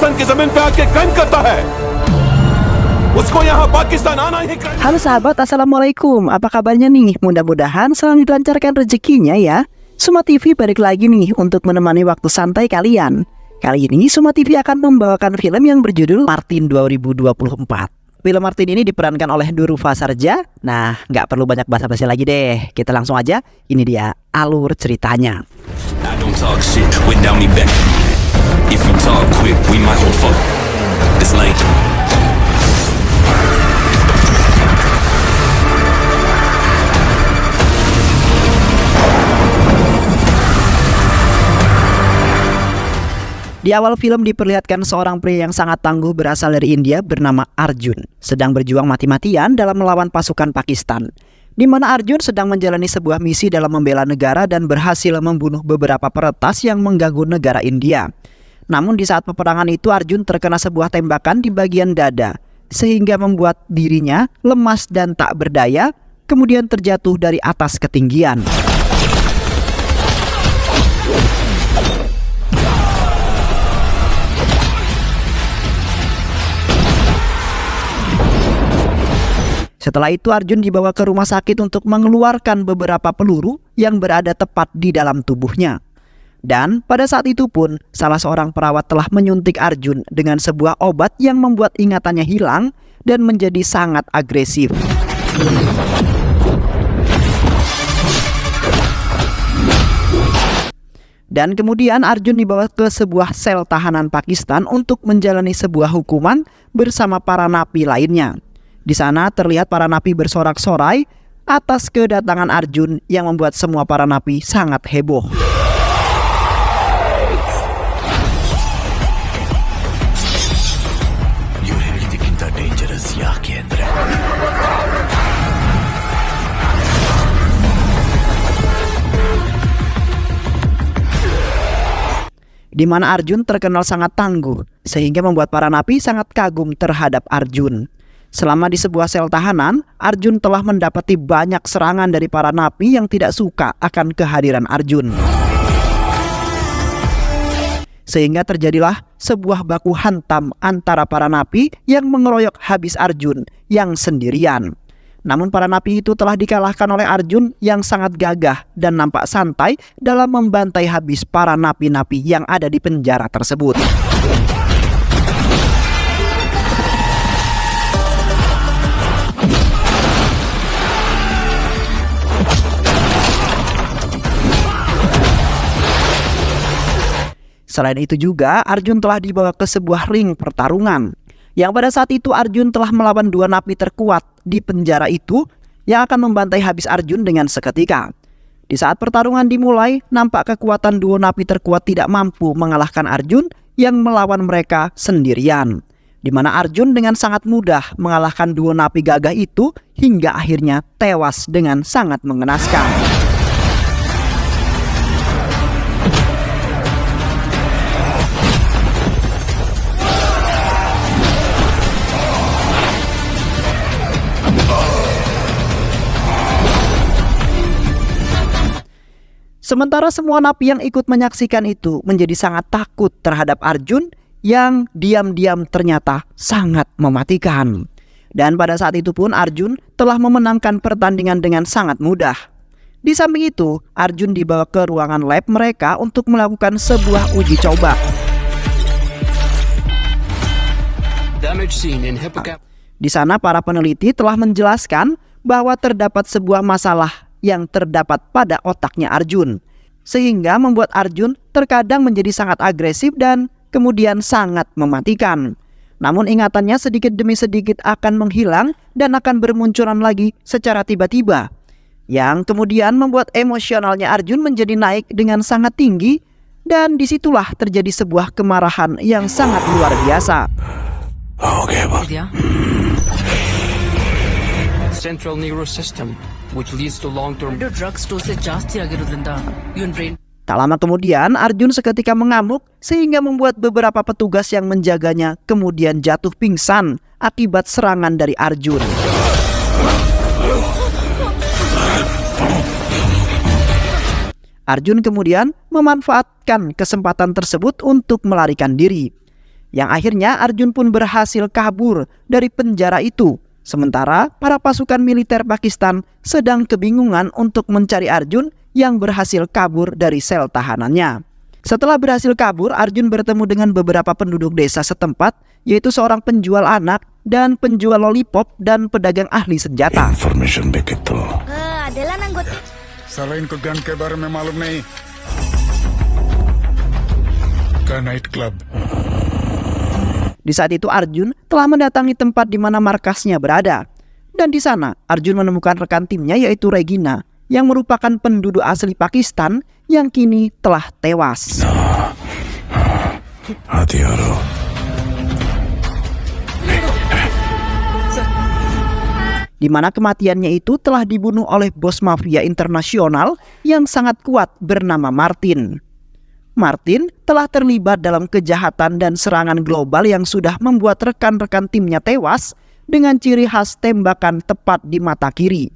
पाकिस्तान की जमीन पे आके क्राइम करता है उसको यहाँ पाकिस्तान आना ही crime. Halo sahabat, assalamualaikum. Apa kabarnya nih? Mudah-mudahan selalu dilancarkan rezekinya ya. Suma TV balik lagi nih untuk menemani waktu santai kalian. Kali ini Suma TV akan membawakan film yang berjudul Martin 2024. Film Martin ini diperankan oleh Durufa Sarja. Nah, nggak perlu banyak basa-basi lagi deh. Kita langsung aja. Ini dia alur ceritanya. I don't talk shit without me back. If you talk quick, we might hold fuck. This lane. Di awal film diperlihatkan seorang pria yang sangat tangguh berasal dari India bernama Arjun sedang berjuang mati-matian dalam melawan pasukan Pakistan, di mana Arjun sedang menjalani sebuah misi dalam membela negara dan berhasil membunuh beberapa peretas yang mengganggu negara India. Namun di saat peperangan itu Arjun terkena sebuah tembakan di bagian dada sehingga membuat dirinya lemas dan tak berdaya, kemudian terjatuh dari atas ketinggian. Setelah itu Arjun dibawa ke rumah sakit untuk mengeluarkan beberapa peluru yang berada tepat di dalam tubuhnya. Dan pada saat itu pun salah seorang perawat telah menyuntik Arjun dengan sebuah obat yang membuat ingatannya hilang dan menjadi sangat agresif. Dan kemudian Arjun dibawa ke sebuah sel tahanan Pakistan untuk menjalani sebuah hukuman bersama para napi lainnya. Di sana terlihat para napi bersorak-sorai atas kedatangan Arjun yang membuat semua para napi sangat heboh. Di mana Arjun terkenal sangat tangguh sehingga membuat para napi sangat kagum terhadap Arjun. Selama di sebuah sel tahanan, Arjun telah mendapati banyak serangan dari para napi yang tidak suka akan kehadiran Arjun. Sehingga terjadilah sebuah baku hantam antara para napi yang mengeroyok habis Arjun yang sendirian. Namun para napi itu telah dikalahkan oleh Arjun yang sangat gagah dan nampak santai dalam membantai habis para napi-napi yang ada di penjara tersebut. Selain itu juga, Arjun telah dibawa ke sebuah ring pertarungan, yang pada saat itu Arjun telah melawan dua napi terkuat di penjara itu yang akan membantai habis Arjun dengan seketika. Di saat pertarungan dimulai, nampak kekuatan dua napi terkuat tidak mampu mengalahkan Arjun yang melawan mereka sendirian, di mana Arjun dengan sangat mudah mengalahkan dua napi gagah itu hingga akhirnya tewas dengan sangat mengenaskan. Sementara semua napi yang ikut menyaksikan itu menjadi sangat takut terhadap Arjun yang diam-diam ternyata sangat mematikan. Dan pada saat itu pun Arjun telah memenangkan pertandingan dengan sangat mudah. Di samping itu, Arjun dibawa ke ruangan lab mereka untuk melakukan sebuah uji coba. Di sana para peneliti telah menjelaskan bahwa terdapat sebuah masalah yang terdapat pada otaknya Arjun, sehingga membuat Arjun terkadang menjadi sangat agresif dan kemudian sangat mematikan. Namun ingatannya sedikit demi sedikit akan menghilang dan akan bermunculan lagi secara tiba-tiba, yang kemudian membuat emosionalnya Arjun menjadi naik dengan sangat tinggi, dan disitulah terjadi sebuah kemarahan yang sangat luar biasa. Central nervous system, which leads to long-term drugs dose ಜಾಸ್ತಿ ಆಗಿರೋದ್ರಿಂದ ಇವನ್ brain. Tak lama kemudian Arjun seketika mengamuk sehingga membuat beberapa petugas yang menjaganya kemudian jatuh pingsan akibat serangan dari Arjun. Arjun kemudian memanfaatkan kesempatan tersebut untuk melarikan diri. Yang akhirnya Arjun pun berhasil kabur dari penjara itu. Sementara para pasukan militer Pakistan sedang kebingungan untuk mencari Arjun yang berhasil kabur dari sel tahanannya. Setelah berhasil kabur, Arjun bertemu dengan beberapa penduduk desa setempat, yaitu seorang penjual anak dan penjual lollipop dan pedagang ahli senjata. Information बेकिತ್ತು ಅದೆಲ್ಲ ನಂಗೆ ಗೊತ್ತು साला इनको गन के बारे में मालूम नहीं का night club Di saat itu Arjun telah mendatangi tempat di mana markasnya berada. Dan di sana Arjun menemukan rekan timnya yaitu Regina, yang merupakan penduduk asli Pakistan yang kini telah tewas. हथियारों Di mana kematiannya itu telah dibunuh oleh bos mafia internasional yang sangat kuat bernama Martin. Martin telah terlibat dalam kejahatan dan serangan global yang sudah membuat rekan-rekan timnya tewas dengan ciri khas tembakan tepat di mata kiri.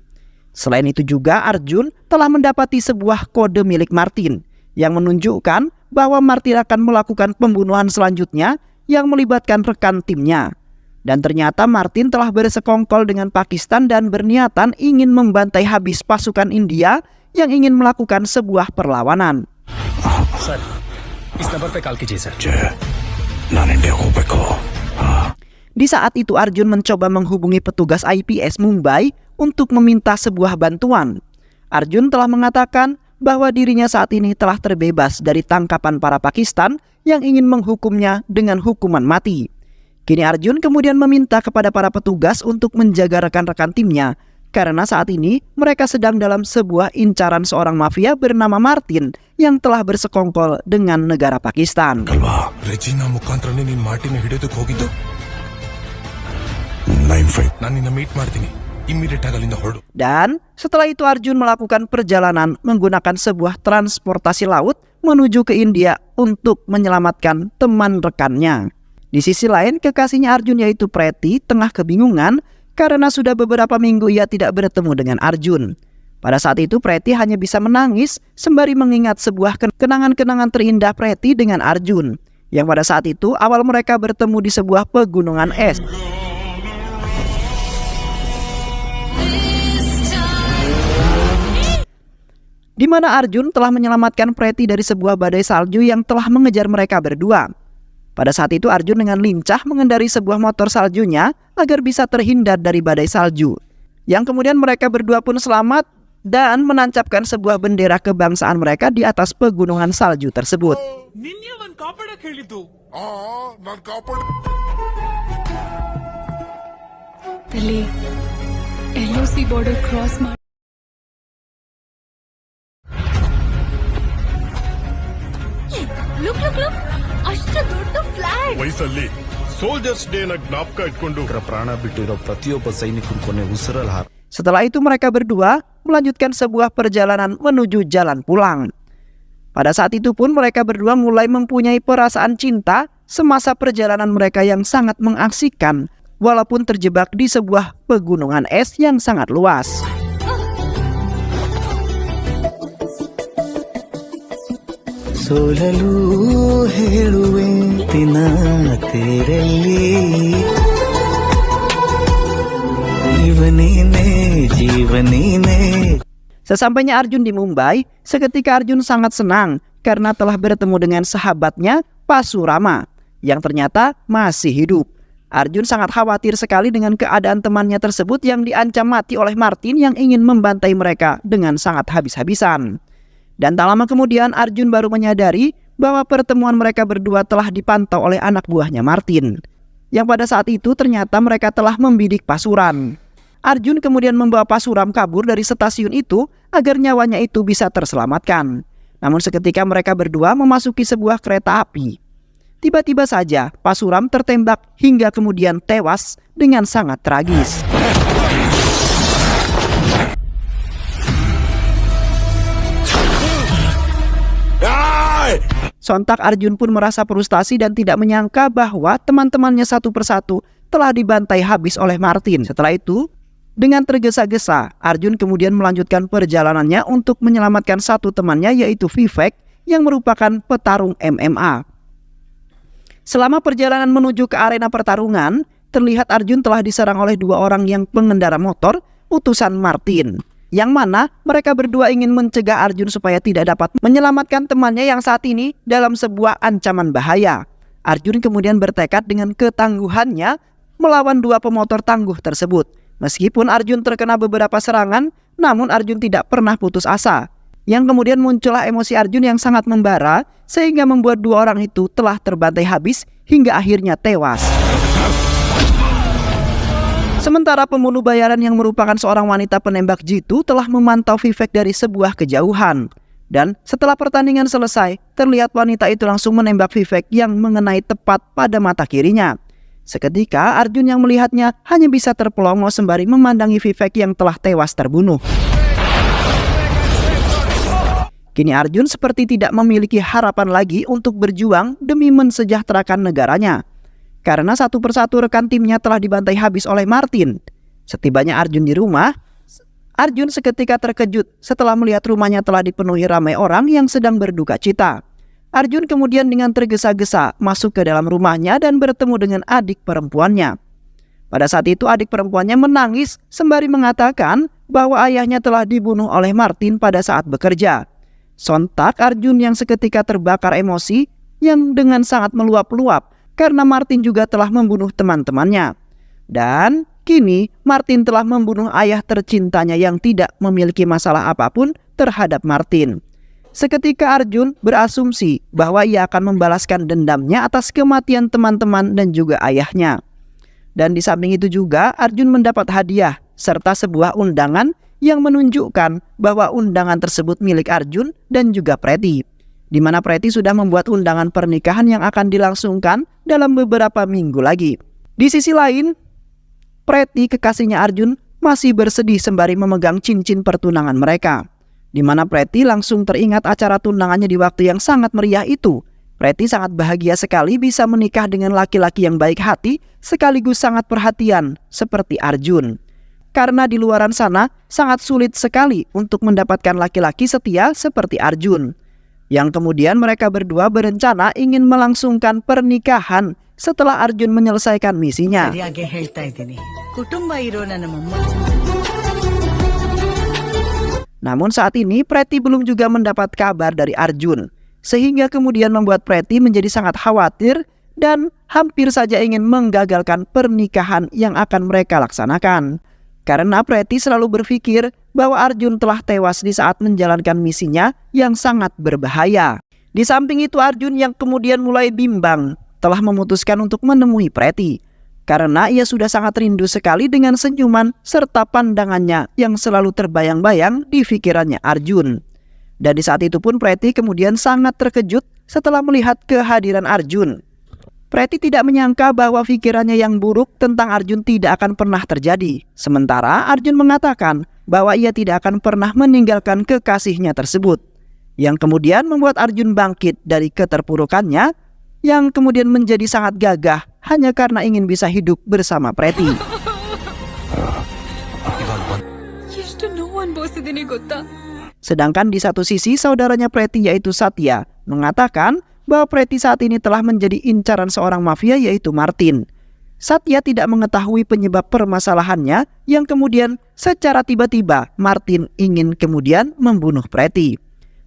Selain itu juga Arjun telah mendapati sebuah kode milik Martin yang menunjukkan bahwa Martin akan melakukan pembunuhan selanjutnya yang melibatkan rekan timnya. Dan ternyata Martin telah bersekongkol dengan Pakistan dan berniatan ingin membantai habis pasukan India yang ingin melakukan sebuah perlawanan. Sir इस नंबर पे कॉल कीजिए सर नान इंडिया होबेको Di saat itu Arjun mencoba menghubungi petugas IPS Mumbai untuk meminta sebuah bantuan. Arjun telah mengatakan bahwa dirinya saat ini telah terbebas dari tangkapan para Pakistan yang ingin menghukumnya dengan hukuman mati. Kini Arjun kemudian meminta kepada para petugas untuk menjaga rekan-rekan timnya, karena saat ini mereka sedang dalam sebuah incaran seorang mafia bernama Martin yang telah bersekongkol dengan negara Pakistan. कलवा रेजिना मुखांतरನೇ ನೀನ್ ಮಾರ್ಟಿನ ಹಿಡಿಯೋದಕ್ಕೆ ಹೋಗಿದ್ದು 95 ನಾನು ನಿನ್ನ ಮೀಟ್ ಮಾಡ್ತೀನಿ ಇಮಿಡಿಯೇಟ್ ಆಗಿ ಅಲ್ಲಿಂದ ಹೊರಡು Dan setelah itu Arjun melakukan perjalanan menggunakan sebuah transportasi laut menuju ke India untuk menyelamatkan teman rekannya. Di sisi lain kekasihnya Arjun yaitu Preti tengah kebingungan karena sudah beberapa minggu ia tidak bertemu dengan Arjun. Pada saat itu Preti hanya bisa menangis sembari mengingat sebuah kenangan-kenangan terindah Preti dengan Arjun, yang pada saat itu awal mereka bertemu di sebuah pegunungan es. Di mana Arjun telah menyelamatkan Preti dari sebuah badai salju yang telah mengejar mereka berdua. Pada saat itu Arjun dengan lincah mengendarai sebuah motor saljunya agar bisa terhindar dari badai salju. Yang kemudian mereka berdua pun selamat dan menancapkan sebuah bendera kebangsaan mereka di atas pegunungan salju tersebut. ನಾನು ಕಾಪಾಡ ತಲೆ LOC border cross ಮಾಡಿ look look look ಅಷ್ಟು ದೊಡ್ಡ ಫ್ಲಾಗ್ ವಯಸ್ಸಲ್ಲಿ soldiers day ನ ಜ್ಞಾಪಕ ಇಟ್ಕೊಂಡು ಪ್ರಾಣ ಬಿಟ್ಟಿರೋ ಪ್ರತಿಯೊಬ್ಬ ಸೈನಿಕರು ಕೊನೆ ಉಸಿರಲ್ಲಿ ಹಾರ Setelah itu mereka berdua melanjutkan sebuah perjalanan menuju jalan pulang. Pada saat itu pun mereka berdua mulai mempunyai perasaan cinta semasa perjalanan mereka yang sangat mengasihkan walaupun terjebak di sebuah pegunungan es yang sangat luas. ಸೋಲಲು ಹೇಳುವೆ ದಿನ ತೇರಲ್ಲಿ ಜೀವನೀನೇ. Sesampainya Arjun di Mumbai, seketika Arjun sangat senang karena telah bertemu dengan sahabatnya Pasurama yang ternyata masih hidup. Arjun sangat khawatir sekali dengan keadaan temannya tersebut yang diancam mati oleh Martin yang ingin membantai mereka dengan sangat habis-habisan. Dan tak lama kemudian Arjun baru menyadari bahwa pertemuan mereka berdua telah dipantau oleh anak buahnya Martin, yang pada saat itu ternyata mereka telah membidik Pasuram. Arjun kemudian membawa Pasuram kabur dari stasiun itu agar nyawanya itu bisa terselamatkan. Namun seketika mereka berdua memasuki sebuah kereta api. Tiba-tiba saja Pasuram tertembak hingga kemudian tewas dengan sangat tragis. Sontak Arjun pun merasa frustasi dan tidak menyangka bahwa teman-temannya satu persatu telah dibantai habis oleh Martin. Setelah itu, dengan tergesa-gesa, Arjun kemudian melanjutkan perjalanannya untuk menyelamatkan satu temannya yaitu Vivek yang merupakan petarung MMA. Selama perjalanan menuju ke arena pertarungan, terlihat Arjun telah diserang oleh 2 orang yang pengendara motor utusan Martin, yang mana mereka berdua ingin mencegah Arjun supaya tidak dapat menyelamatkan temannya yang saat ini dalam sebuah ancaman bahaya. Arjun kemudian bertekad dengan ketangguhannya melawan 2 pemotor tangguh tersebut. Meskipun Arjun terkena beberapa serangan, namun Arjun tidak pernah putus asa. Yang kemudian muncullah emosi Arjun yang sangat membara, sehingga membuat 2 orang itu telah terbantai habis hingga akhirnya tewas. Sementara pembunuh bayaran yang merupakan seorang wanita penembak jitu telah memantau Vivek dari sebuah kejauhan. Dan setelah pertandingan selesai, terlihat wanita itu langsung menembak Vivek yang mengenai tepat pada mata kirinya. Seketika Arjun yang melihatnya hanya bisa terpelongo sembari memandangi Vivek yang telah tewas terbunuh. Kini Arjun seperti tidak memiliki harapan lagi untuk berjuang demi mensejahterakan negaranya. Karena satu persatu rekan timnya telah dibantai habis oleh Martin. Setibanya Arjun di rumah, Arjun seketika terkejut setelah melihat rumahnya telah dipenuhi ramai orang yang sedang berduka cita. Arjun kemudian dengan tergesa-gesa masuk ke dalam rumahnya dan bertemu dengan adik perempuannya. Pada saat itu adik perempuannya menangis sembari mengatakan bahwa ayahnya telah dibunuh oleh Martin pada saat bekerja. Sontak Arjun yang seketika terbakar emosi yang dengan sangat meluap-luap karena Martin juga telah membunuh teman-temannya. Dan kini Martin telah membunuh ayah tercintanya yang tidak memiliki masalah apapun terhadap Martin. Seketika Arjun berasumsi bahwa ia akan membalaskan dendamnya atas kematian teman-teman dan juga ayahnya. Dan di samping itu juga Arjun mendapat hadiah serta sebuah undangan yang menunjukkan bahwa undangan tersebut milik Arjun dan juga Preti, di mana Preti sudah membuat undangan pernikahan yang akan dilangsungkan dalam beberapa minggu lagi. Di sisi lain, Preti kekasihnya Arjun masih bersedih sembari memegang cincin pertunangan mereka, di mana Preti langsung teringat acara tunangannya di waktu yang sangat meriah itu. Preti sangat bahagia sekali bisa menikah dengan laki-laki yang baik hati sekaligus sangat perhatian seperti Arjun. Karena di luaran sana sangat sulit sekali untuk mendapatkan laki-laki setia seperti Arjun. Yang kemudian mereka berdua berencana ingin melangsungkan pernikahan setelah Arjun menyelesaikan misinya. Namun saat ini Preti belum juga mendapat kabar dari Arjun, sehingga kemudian membuat Preti menjadi sangat khawatir dan hampir saja ingin menggagalkan pernikahan yang akan mereka laksanakan. Karena Preti selalu berpikir bahwa Arjun telah tewas di saat menjalankan misinya yang sangat berbahaya. Di samping itu Arjun yang kemudian mulai bimbang telah memutuskan untuk menemui Preti. Karena ia sudah sangat rindu sekali dengan senyuman serta pandangannya yang selalu terbayang-bayang di pikirannya Arjun. Dan di saat itu pun Preti kemudian sangat terkejut setelah melihat kehadiran Arjun. Preti tidak menyangka bahwa pikirannya yang buruk tentang Arjun tidak akan pernah terjadi. Sementara Arjun mengatakan bahwa ia tidak akan pernah meninggalkan kekasihnya tersebut. Yang kemudian membuat Arjun bangkit dari keterpurukannya, yang kemudian menjadi sangat gagah hanya karena ingin bisa hidup bersama Preti. Sedangkan di satu sisi saudaranya Preti yaitu Satya mengatakan bahwa Preti saat ini telah menjadi incaran seorang mafia yaitu Martin. Satya tidak mengetahui penyebab permasalahannya yang kemudian secara tiba-tiba Martin ingin kemudian membunuh Preti.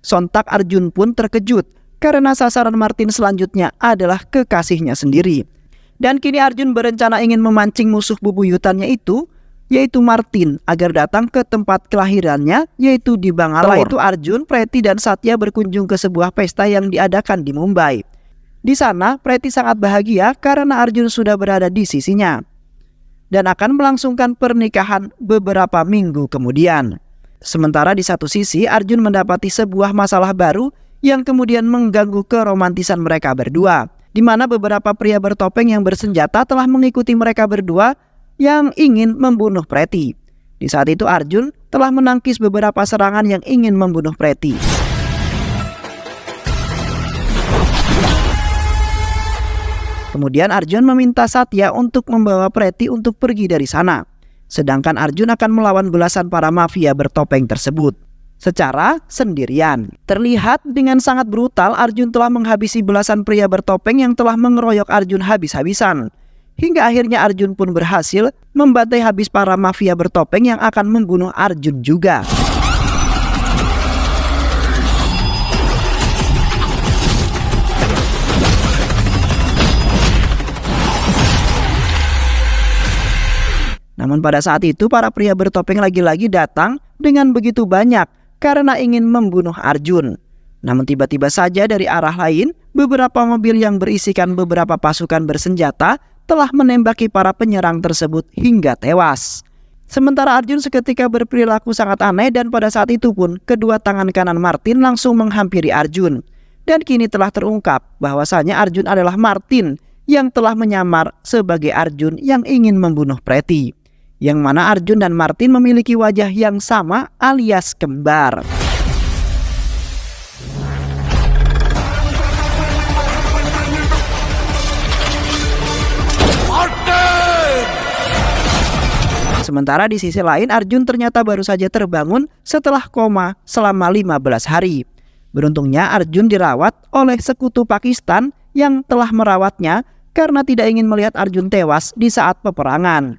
Sontak Arjun pun terkejut karena sasaran Martin selanjutnya adalah kekasihnya sendiri. Dan kini Arjun berencana ingin memancing musuh bebuyutannya itu yaitu Martin agar datang ke tempat kelahirannya yaitu di Bangalore. Setelah itu Arjun, Preti dan Satya berkunjung ke sebuah pesta yang diadakan di Mumbai. Di sana Preti sangat bahagia karena Arjun sudah berada di sisinya dan akan melangsungkan pernikahan beberapa minggu kemudian. Sementara di satu sisi Arjun mendapati sebuah masalah baru yang kemudian mengganggu keromantisan mereka berdua, di mana beberapa pria bertopeng yang bersenjata telah mengikuti mereka berdua yang ingin membunuh Preti. Di saat itu Arjun telah menangkis beberapa serangan yang ingin membunuh Preti. Kemudian Arjun meminta Satya untuk membawa Preti untuk pergi dari sana. Sedangkan Arjun akan melawan belasan para mafia bertopeng tersebut. secara sendirian. Terlihat dengan sangat brutal Arjun telah menghabisi belasan pria bertopeng yang telah mengeroyok Arjun habis-habisan. Hingga akhirnya Arjun pun berhasil membantai habis para mafia bertopeng yang akan membunuh Arjun juga. Namun pada saat itu para pria bertopeng lagi-lagi datang dengan begitu banyak karena ingin membunuh Arjun. Namun tiba-tiba saja dari arah lain, beberapa mobil yang berisikan beberapa pasukan bersenjata telah menembaki para penyerang tersebut hingga tewas. Sementara Arjun seketika berperilaku sangat aneh dan pada saat itu pun kedua tangan kanan Martin langsung menghampiri Arjun. Dan kini telah terungkap bahwasanya Arjun adalah Martin yang telah menyamar sebagai Arjun yang ingin membunuh Pretty. Yang mana Arjun dan Martin memiliki wajah yang sama alias kembar. Sementara di sisi lain Arjun ternyata baru saja terbangun setelah koma selama 15 hari. Beruntungnya Arjun dirawat oleh sekutu Pakistan yang telah merawatnya karena tidak ingin melihat Arjun tewas di saat peperangan.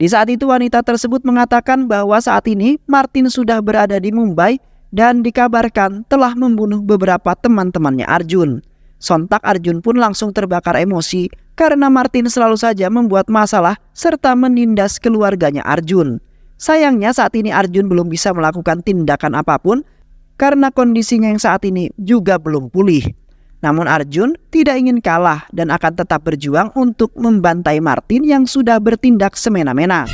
Di saat itu wanita tersebut mengatakan bahwa saat ini Martin sudah berada di Mumbai dan dikabarkan telah membunuh beberapa teman-temannya Arjun. Sontak Arjun pun langsung terbakar emosi karena Martin selalu saja membuat masalah serta menindas keluarganya Arjun. Sayangnya saat ini Arjun belum bisa melakukan tindakan apapun karena kondisinya yang saat ini juga belum pulih. Namun Arjun tidak ingin kalah dan akan tetap berjuang untuk membantai Martin yang sudah bertindak semena-mena.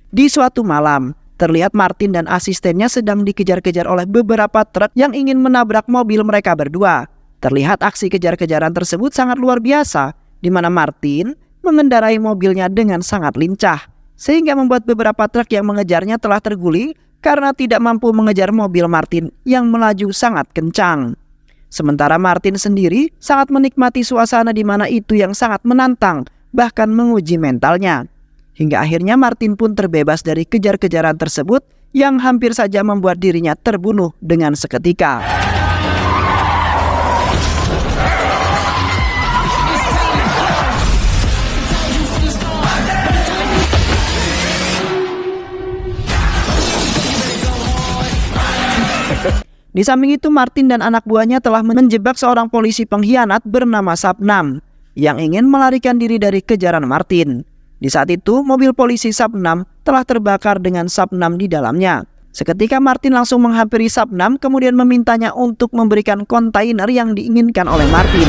Di suatu malam, terlihat Martin dan asistennya sedang dikejar-kejar oleh beberapa truk yang ingin menabrak mobil mereka berdua. Terlihat aksi kejar-kejaran tersebut sangat luar biasa, di mana Martin mengendarai mobilnya dengan sangat lincah, sehingga membuat beberapa truk yang mengejarnya telah terguling karena tidak mampu mengejar mobil Martin yang melaju sangat kencang. Sementara Martin sendiri sangat menikmati suasana di mana itu yang sangat menantang, bahkan menguji mentalnya. Hingga akhirnya Martin pun terbebas dari kejar-kejaran tersebut yang hampir saja membuat dirinya terbunuh dengan seketika. Di samping itu Martin dan anak buahnya telah menjebak seorang polisi pengkhianat bernama Sabnam yang ingin melarikan diri dari kejaran Martin. Di saat itu mobil polisi Sabnam telah terbakar dengan Sabnam di dalamnya. Seketika Martin langsung menghampiri Sabnam kemudian memintanya untuk memberikan kontainer yang diinginkan oleh Martin.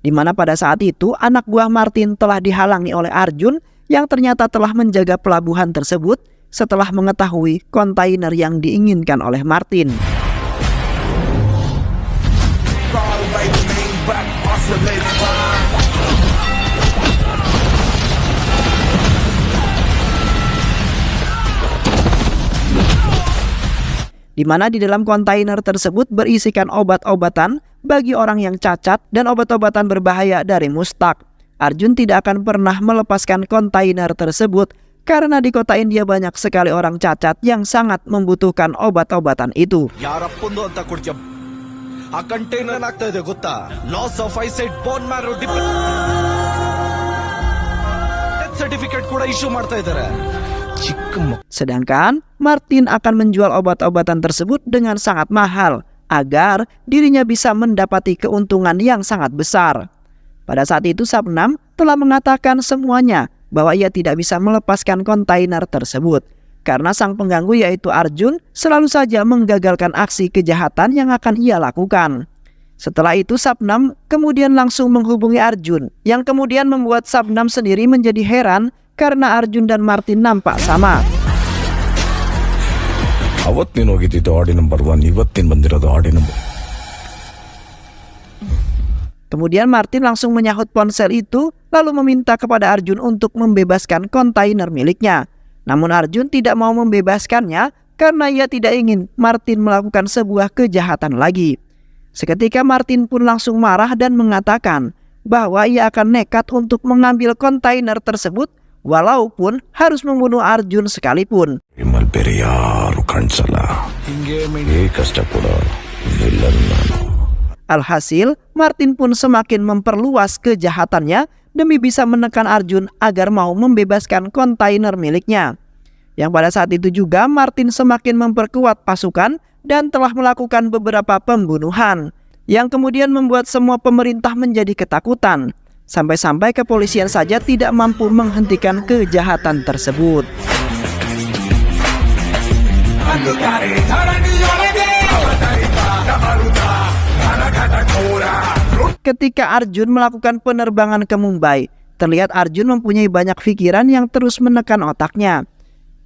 Di mana pada saat itu anak buah Martin telah dihalangi oleh Arjun yang ternyata telah menjaga pelabuhan tersebut setelah mengetahui kontainer yang diinginkan oleh Martin. Di mana di dalam kontainer tersebut berisikan obat-obatan bagi orang yang cacat dan obat-obatan berbahaya dari Mustak. Arjun tidak akan pernah melepaskan kontainer tersebut karena di kota India banyak sekali orang cacat yang sangat membutuhkan obat-obatan itu. ಯಾರಪ್ಪಂದು ಅಂತ ಕೊಡ್ತೀಯ ಆ ಕಂಟೈನರ್ ಆಗ್ತಾ ಇದೆ ಗೊತ್ತಾ loss of eyesight bone marrow certificate ಕೂಡ ಇಶ್ಯೂ ಮಾಡ್ತಾ ಇದ್ದಾರೆ. Sedangkan Martin akan menjual obat-obatan tersebut dengan sangat mahal agar dirinya bisa mendapati keuntungan yang sangat besar. Pada saat itu Sabnam telah mengatakan semuanya bahwa ia tidak bisa melepaskan kontainer tersebut karena sang pengganggu yaitu Arjun selalu saja menggagalkan aksi kejahatan yang akan ia lakukan. Setelah itu Sabnam kemudian langsung menghubungi Arjun yang kemudian membuat Sabnam sendiri menjadi heran karena Arjun dan Martin nampak sama. ಅವತ್ತಿನ ಹೋಗಿದ್ದು ಆಡಿ ನಂಬರ್ 1 ಇವತ್ತಿನ ಬಂದಿರೋದು ಆಡಿ number. Kemudian Martin langsung menyahut ponsel itu lalu meminta kepada Arjun untuk membebaskan kontainer miliknya. Namun Arjun tidak mau membebaskannya karena ia tidak ingin Martin melakukan sebuah kejahatan lagi. Seketika Martin pun langsung marah dan mengatakan bahwa ia akan nekat untuk mengambil kontainer tersebut walaupun harus membunuh Arjun sekalipun. ನಿಮ್ಮಲ್ಲಿ ಬೇರೆ ಯಾರು ಕಾಣಿಸಲ್ಲ ಹಿಂಗೆ ಕಷ್ಟ ಕೊಡೋ ವಿಲನ್ ನಾನು. Alhasil, Martin pun semakin memperluas kejahatannya demi bisa menekan Arjun agar mau membebaskan kontainer miliknya. Yang pada saat itu juga Martin semakin memperkuat pasukan dan telah melakukan beberapa pembunuhan yang kemudian membuat semua pemerintah menjadi ketakutan. Sampai-sampai kepolisian saja tidak mampu menghentikan kejahatan tersebut. Ketika Arjun melakukan penerbangan ke Mumbai, terlihat Arjun mempunyai banyak pikiran yang terus menekan otaknya.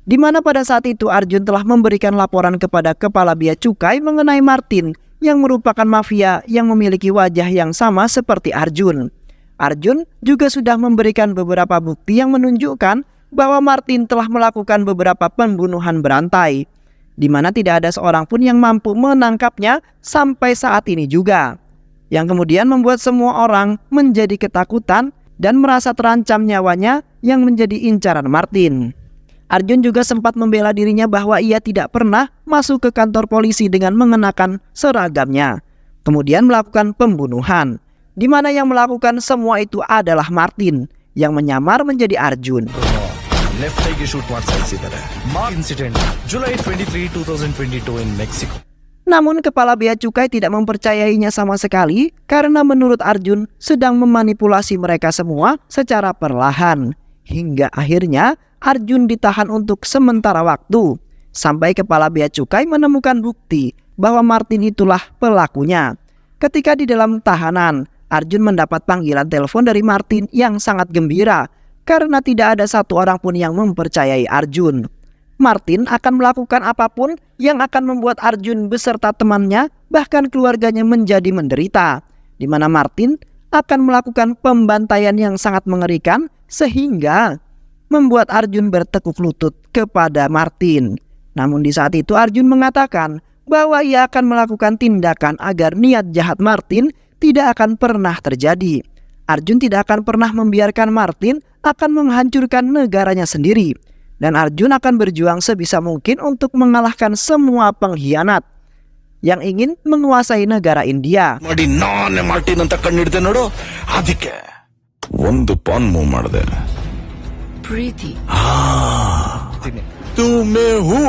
Di mana pada saat itu Arjun telah memberikan laporan kepada Kepala Bea Cukai mengenai Martin yang merupakan mafia yang memiliki wajah yang sama seperti Arjun. Arjun juga sudah memberikan beberapa bukti yang menunjukkan bahwa Martin telah melakukan beberapa pembunuhan berantai, di mana tidak ada seorang pun yang mampu menangkapnya sampai saat ini juga, yang kemudian membuat semua orang menjadi ketakutan dan merasa terancam nyawanya yang menjadi incaran Martin. Arjun juga sempat membela dirinya bahwa ia tidak pernah masuk ke kantor polisi dengan mengenakan seragamnya, kemudian melakukan pembunuhan, di mana yang melakukan semua itu adalah Martin yang menyamar menjadi Arjun. Left ಐಗೆ ಶೂಟ್ ಮಾಡಿ ಸಾಯಿಸಿದ್ದಾರೆ. Incident July 23, 2022 in Mexico. Namun Kepala Bea Cukai tidak mempercayainya sama sekali karena menurut Arjun sedang memanipulasi mereka semua secara perlahan. Hingga akhirnya Arjun ditahan untuk sementara waktu sampai Kepala Bea Cukai menemukan bukti bahwa Martin itulah pelakunya. Ketika di dalam tahanan, Arjun mendapat panggilan telepon dari Martin yang sangat gembira karena tidak ada satu orang pun yang mempercayai Arjun. Martin akan melakukan apapun yang akan membuat Arjun beserta temannya bahkan keluarganya menjadi menderita, di mana Martin akan melakukan pembantaian yang sangat mengerikan sehingga membuat Arjun bertekuk lutut kepada Martin. Namun di saat itu Arjun mengatakan bahwa ia akan melakukan tindakan agar niat jahat Martin tidak akan pernah terjadi. Arjun tidak akan pernah membiarkan Martin akan menghancurkan negaranya sendiri, dan Arjun akan berjuang sebisa mungkin untuk mengalahkan semua pengkhianat yang ingin menguasai negara India. ಮಾಡಿ ನಾನೇ ಮಾರ್ಟಿನ್ ಅಂತ ಕಂಡಿಡ್ದೆ ನೋಡು, ಅದಕ್ಕೆ ಒಂದು PAN move ಮಾಡಿದೆ. ಪ್ರೀತಿ ತುಮೆ ಹೂ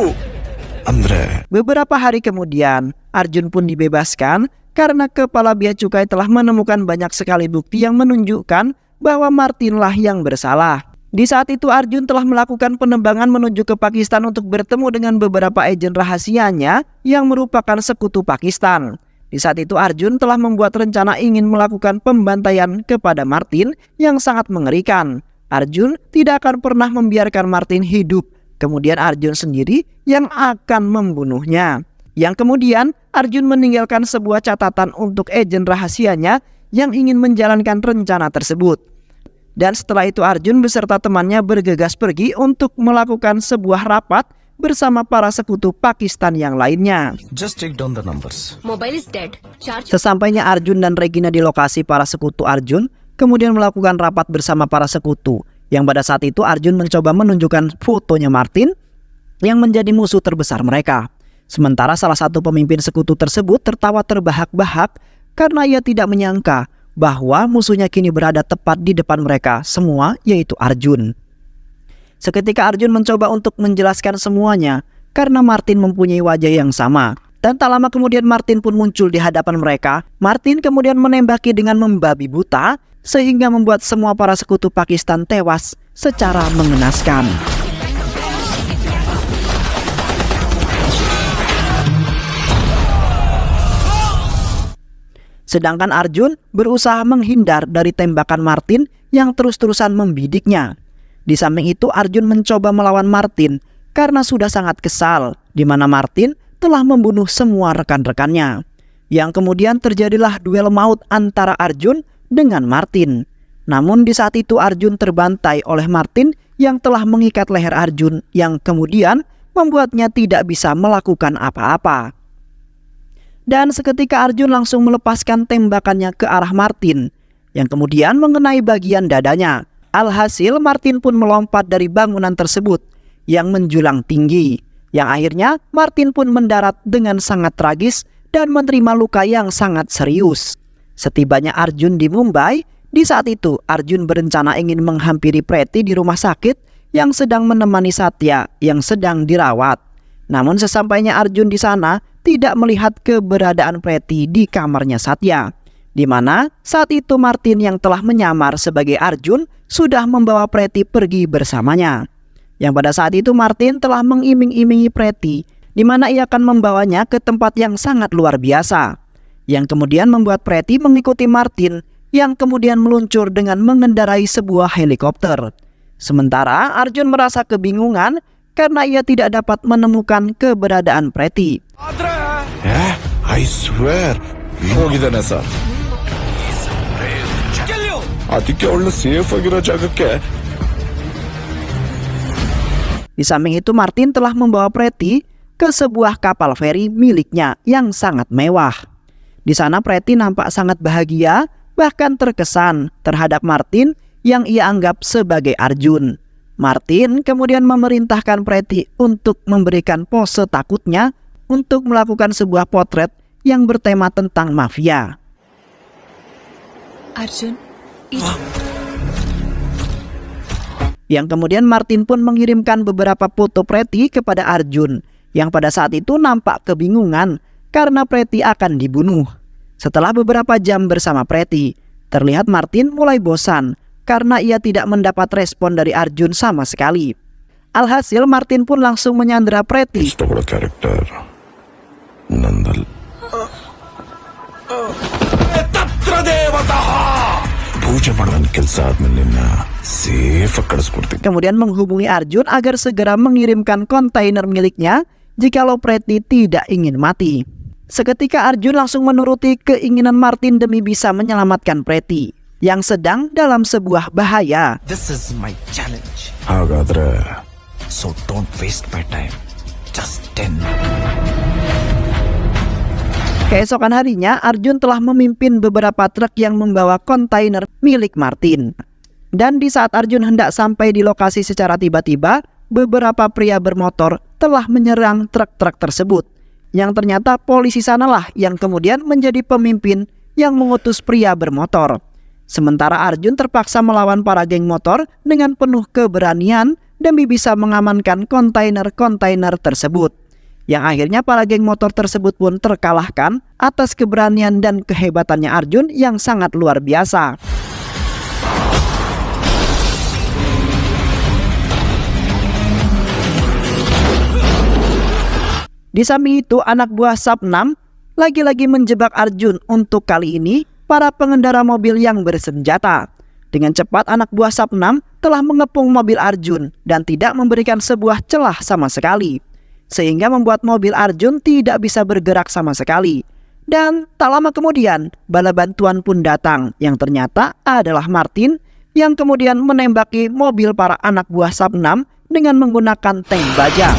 ಅಂದ್ರೆ Beberapa hari kemudian, Arjun pun dibebaskan karena Kepala Bea Cukai telah menemukan banyak sekali bukti yang menunjukkan bahwa Martinlah yang bersalah. Di saat itu Arjun telah melakukan penerbangan menuju ke Pakistan untuk bertemu dengan beberapa agen rahasianya yang merupakan sekutu Pakistan. Di saat itu Arjun telah membuat rencana ingin melakukan pembantaian kepada Martin yang sangat mengerikan. Arjun tidak akan pernah membiarkan Martin hidup. Kemudian Arjun sendiri yang akan membunuhnya. Yang kemudian Arjun meninggalkan sebuah catatan untuk agen rahasianya yang ingin menjalankan rencana tersebut. Dan setelah itu Arjun beserta temannya bergegas pergi untuk melakukan sebuah rapat bersama para sekutu Pakistan yang lainnya. just take down the numbers. Mobile is dead. Charge. Sesampainya Arjun dan Regina di lokasi para sekutu Arjun, kemudian melakukan rapat bersama para sekutu. Yang pada saat itu Arjun mencoba menunjukkan fotonya Martin yang menjadi musuh terbesar mereka. Sementara salah satu pemimpin sekutu tersebut tertawa terbahak-bahak karena ia tidak menyangka bahwa musuhnya kini berada tepat di depan mereka semua, yaitu Arjun. Seketika Arjun mencoba untuk menjelaskan semuanya karena Martin mempunyai wajah yang sama. Dan tak lama kemudian Martin pun muncul di hadapan mereka. Martin kemudian menembaki dengan membabi buta sehingga membuat semua para sekutu Pakistan tewas secara mengenaskan. Sedangkan Arjun berusaha menghindar dari tembakan Martin yang terus-terusan membidiknya. Di samping itu Arjun mencoba melawan Martin karena sudah sangat kesal di mana Martin telah membunuh semua rekan-rekannya. Yang kemudian terjadilah duel maut antara Arjun dengan Martin. Namun di saat itu Arjun terbantai oleh Martin yang telah mengikat leher Arjun yang kemudian membuatnya tidak bisa melakukan apa-apa. Dan seketika Arjun langsung melepaskan tembakannya ke arah Martin, yang kemudian mengenai bagian dadanya. Alhasil Martin pun melompat dari bangunan tersebut yang menjulang tinggi, yang akhirnya Martin pun mendarat dengan sangat tragis dan menerima luka yang sangat serius. Setibanya Arjun di Mumbai, di saat itu Arjun berencana ingin menghampiri Preti di rumah sakit yang sedang menemani Satya yang sedang dirawat. Namun sesampainya Arjun di sana, tidak melihat keberadaan Preti di kamarnya Satya, di mana saat itu Martin yang telah menyamar sebagai Arjun sudah membawa Preti pergi bersamanya. Yang pada saat itu Martin telah mengiming-imingi Preti, di mana ia akan membawanya ke tempat yang sangat luar biasa, yang kemudian membuat Preti mengikuti Martin, yang kemudian meluncur dengan mengendarai sebuah helikopter. Sementara Arjun merasa kebingungan karena ia tidak dapat menemukan keberadaan Preti. I swear ಹೋಗಿದ್ದಾನೆ ಸರ್ ಅದಕ್ಕೆ ಅವಳು ಸೇಫ್ ಆಗಿರೋ ಜಾಗಕ್ಕೆ. Di samping itu Martin telah membawa Preti ke sebuah kapal feri miliknya yang sangat mewah. Di sana Preti nampak sangat bahagia, bahkan terkesan terhadap Martin yang ia anggap sebagai Arjun. Martin kemudian memerintahkan Preti untuk memberikan pose takutnya untuk melakukan sebuah potret yang bertema tentang mafia. Arjun, Yang kemudian Martin pun mengirimkan beberapa foto Preti kepada Arjun, yang pada saat itu nampak kebingungan karena Preti akan dibunuh. Setelah beberapa jam bersama Preti, terlihat Martin mulai bosan karena ia tidak mendapat respon dari Arjun sama sekali. Alhasil Martin pun langsung menyandera Preti. ಇಷ್ಟಪಡೋ ಕ್ಯಾರೆಕ್ಟರ್ ನಂದಲ್ ಪೂಜೆ ಮಾಡೋನ್ ಕೆಲಸ ಆದ್ಮೇಲೆ ನಿನ್ನ ಸೇಫ್ ಆಗಿ ಕಳಿಸ್ಕೊಡ್ತೀನಿ. Kemudian menghubungi Arjun agar segera mengirimkan kontainer miliknya jikalau Preti tidak ingin mati. Seketika Arjun langsung menuruti keinginan Martin demi bisa menyelamatkan Preti yang sedang dalam sebuah bahaya. This is my challenge. ಹಾಗಾದ್ರೆ So don't waste my time. Just 10. Keesokan harinya, Arjun telah memimpin beberapa truk yang membawa kontainer milik Martin. Dan di saat Arjun hendak sampai di lokasi secara tiba-tiba, beberapa pria bermotor telah menyerang truk-truk tersebut. Yang ternyata polisi sanalah yang kemudian menjadi pemimpin yang mengutus pria bermotor. Sementara Arjun terpaksa melawan para geng motor dengan penuh keberanian demi bisa mengamankan kontainer-kontainer tersebut. Yang akhirnya para geng motor tersebut pun terkalahkan atas keberanian dan kehebatannya Arjun yang sangat luar biasa. Di samping itu, anak buah Sapnam lagi-lagi menjebak Arjun. Untuk kali ini, para pengendara mobil yang bersenjata. Dengan cepat anak buah Sapnam telah mengepung mobil Arjun dan tidak memberikan sebuah celah sama sekali, sehingga membuat mobil Arjun tidak bisa bergerak sama sekali. Dan tak lama kemudian bala bantuan pun datang, yang ternyata adalah Martin yang kemudian menembaki mobil para anak buah Sapnam dengan menggunakan tank baja.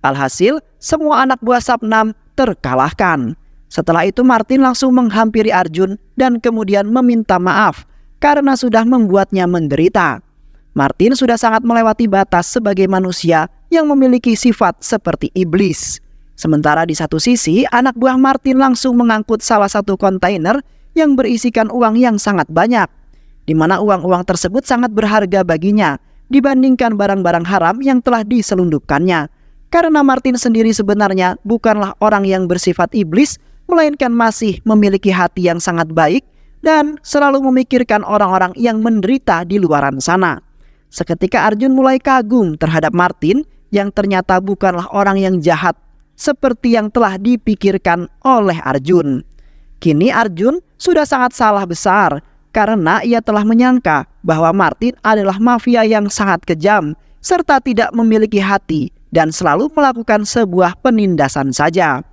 Alhasil, semua anak buah Sapnam terkalahkan. Setelah itu Martin langsung menghampiri Arjun dan kemudian meminta maaf karena sudah membuatnya menderita. Martin sudah sangat melewati batas sebagai manusia yang memiliki sifat seperti iblis. Sementara di satu sisi, anak buah Martin langsung mengangkut salah satu kontainer yang berisikan uang yang sangat banyak, di mana uang-uang tersebut sangat berharga baginya dibandingkan barang-barang haram yang telah diselundupkannya. Karena Martin sendiri sebenarnya bukanlah orang yang bersifat iblis, melainkan masih memiliki hati yang sangat baik dan selalu memikirkan orang-orang yang menderita di luaran sana. Seketika Arjun mulai kagum terhadap Martin yang ternyata bukanlah orang yang jahat seperti yang telah dipikirkan oleh Arjun. Kini Arjun sudah sangat salah besar karena ia telah menyangka bahwa Martin adalah mafia yang sangat kejam serta tidak memiliki hati dan selalu melakukan sebuah penindasan saja.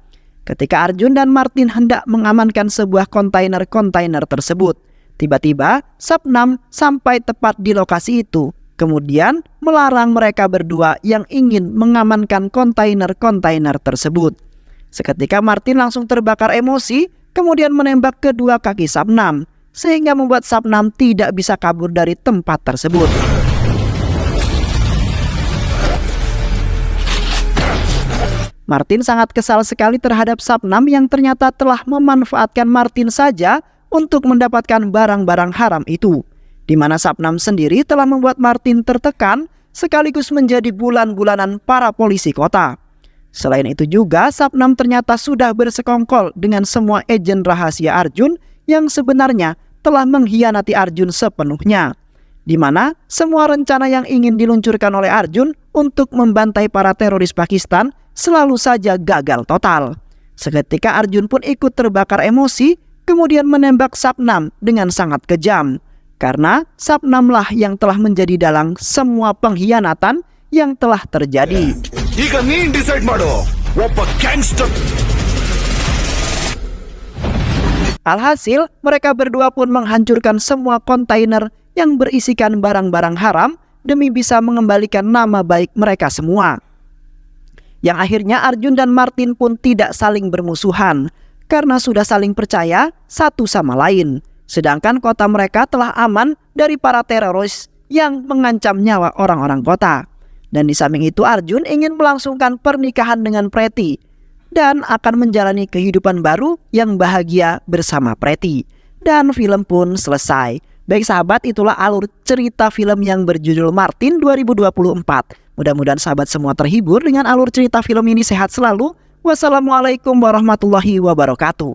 Ketika Arjun dan Martin hendak mengamankan sebuah kontainer tersebut, tiba-tiba Sapnam sampai tepat di lokasi itu, kemudian melarang mereka berdua yang ingin mengamankan kontainer tersebut. Seketika Martin langsung terbakar emosi, kemudian menembak kedua kaki Sapnam, sehingga membuat Sapnam tidak bisa kabur dari tempat tersebut. Martin sangat kesal sekali terhadap Sapnam yang ternyata telah memanfaatkan Martin saja untuk mendapatkan barang-barang haram itu, di mana Sapnam sendiri telah membuat Martin tertekan sekaligus menjadi bulan-bulanan para polisi kota. Selain itu juga, Sapnam ternyata sudah bersekongkol dengan semua agen rahasia Arjun yang sebenarnya telah mengkhianati Arjun sepenuhnya, di mana semua rencana yang ingin diluncurkan oleh Arjun untuk membantai para teroris Pakistan selalu saja gagal total. Seketika Arjun pun ikut terbakar emosi, kemudian menembak Sapnam dengan sangat kejam, karena Sapnamlah yang telah menjadi dalang semua pengkhianatan yang telah terjadi. ಈಗ ನೀನ್ ಡಿಸೈಡ್ ಮಾಡು ಒಬ್ಬ gangster. Alhasil, mereka berdua pun menghancurkan semua kontainer yang berisikan barang-barang haram demi bisa mengembalikan nama baik mereka semua. Yang akhirnya Arjun dan Martin pun tidak saling bermusuhan karena sudah saling percaya satu sama lain. Sedangkan kota mereka telah aman dari para teroris yang mengancam nyawa orang-orang kota. Dan di samping itu Arjun ingin melangsungkan pernikahan dengan Preti dan akan menjalani kehidupan baru yang bahagia bersama Preti. Dan film pun selesai. Baik sahabat, itulah alur cerita film yang berjudul Martin 2024. Mudah-mudahan sahabat semua terhibur dengan alur cerita film ini. Sehat selalu. Wassalamualaikum warahmatullahi wabarakatuh.